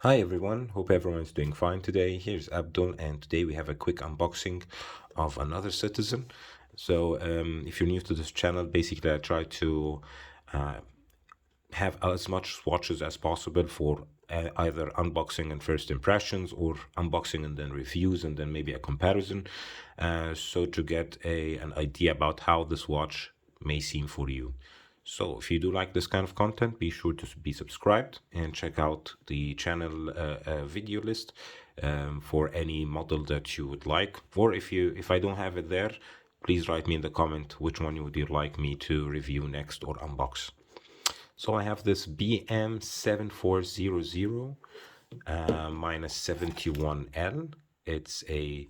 Hi everyone, hope everyone's doing fine today. Here's Abdul, and today we have a quick unboxing of another Citizen. If you're new to this channel, basically I try to uh, have as much swatches as possible for either unboxing and first impressions, or unboxing and then reviews and then maybe a comparison, so to get an idea about how this watch may seem for you. So if you do like this kind of content, be sure to be subscribed and check out the channel video list for any model that you would like. Or if I don't have it there, please write me in the comment which one would you like me to review next or unbox. So I have this BM7400-71L. It's a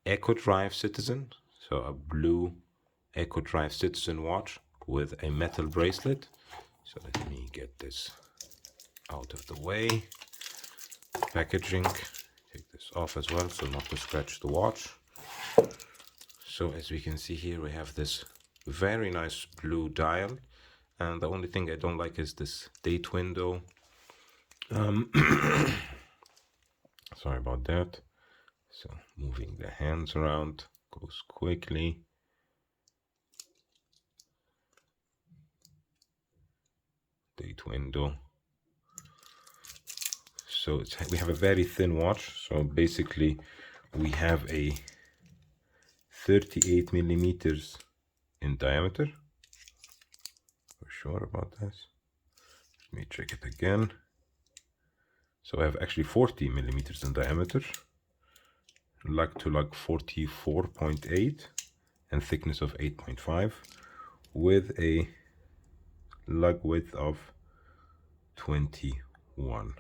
Eco-Drive Citizen, so a blue Eco-Drive Citizen watch with a metal bracelet. So let me get this out of the way. Packaging, take this off as well so not to scratch the watch. So as we can see here, we have this very nice blue dial, and the only thing I don't like is this date window. Sorry about that. So moving the hands around goes quickly. Date window. So we have a very thin watch. So basically we have a 38 millimeters in diameter. For sure about this. Let me check it again. So I have actually 40 millimeters in diameter, lug to lug 44.8, and thickness of 8.5, with a lug width of 21,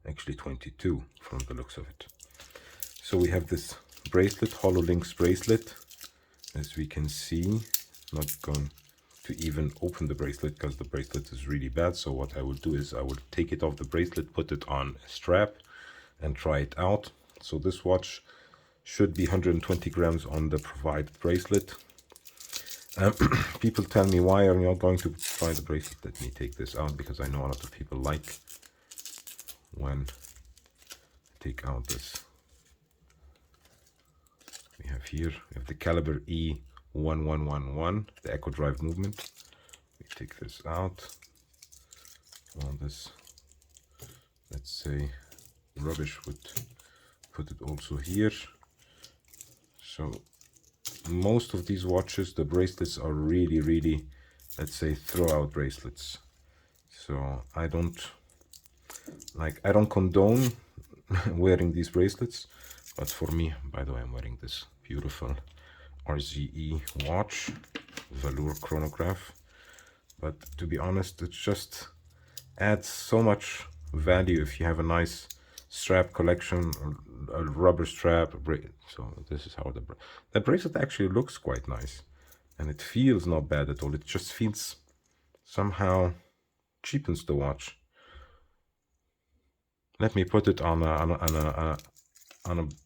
actually 22 from the looks of it. So we have this bracelet, HoloLinks bracelet, as we can see. Not going to even open the bracelet because the bracelet is really bad. So what I will do is I will take it off the bracelet, put it on a strap, and try it out. So this watch should be 120 grams on the provided bracelet. People tell me, why are you not going to try the bracelet? Let me take this out, because I know a lot of people like when I take out this. We have here, we have the caliber E1111, the Eco-Drive movement. We take this out. All this, let's say, rubbish would put it also here. So most of these watches, the bracelets are really, let's say, throw-out bracelets. So I don't condone wearing these bracelets, but for me, by the way, I'm wearing this beautiful RZE watch, velour chronograph. But to be honest, it just adds so much value if you have a nice strap collection, a rubber strap. So this is how the bracelet actually looks quite nice, and it feels not bad at all. It just feels somehow cheapens the watch. Let me put it on a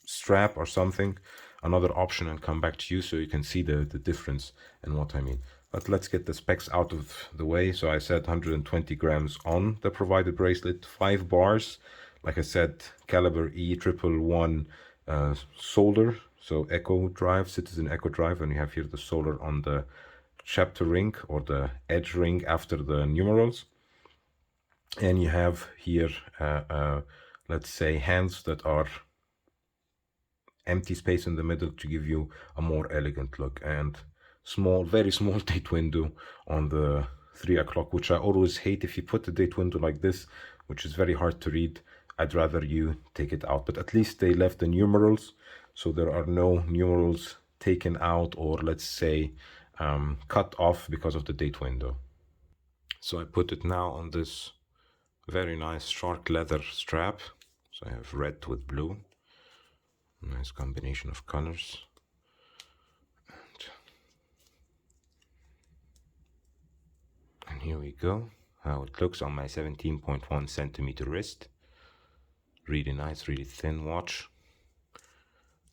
strap or something, another option, and come back to you so you can see the difference and what I mean. But let's get the specs out of the way. So I said 120 grams on the provided bracelet, 5 bars. Like I said, caliber E111 solder. So Eco-Drive, Citizen Eco-Drive, and you have here the solder on the chapter ring or the edge ring after the numerals. And you have here, let's say, hands that are empty space in the middle to give you a more elegant look, and small, very small date window on the 3 o'clock, which I always hate. If you put a date window like this, which is very hard to read, I'd rather you take it out. But at least they left the numerals, so there are no numerals taken out or, let's say, cut off because of the date window. So I put it now on this very nice shark leather strap. So I have red with blue. Nice combination of colors. And here we go, how it looks on my 17.1 centimeter wrist. Really nice, really thin watch.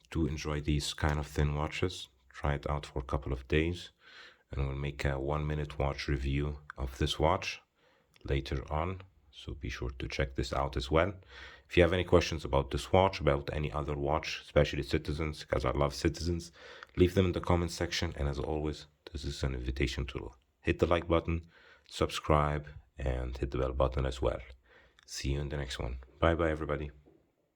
Do enjoy these kind of thin watches. Try it out for a couple of days, and we'll make a 1-minute watch review of this watch later on. so be sure to check this out as well. If you have any questions about this watch, about any other watch, especially Citizens, because I love Citizens, leave them in the comment section. And as always, this is an invitation to hit the like button, subscribe, and hit the bell button as well. See you in the next one. Bye bye, everybody.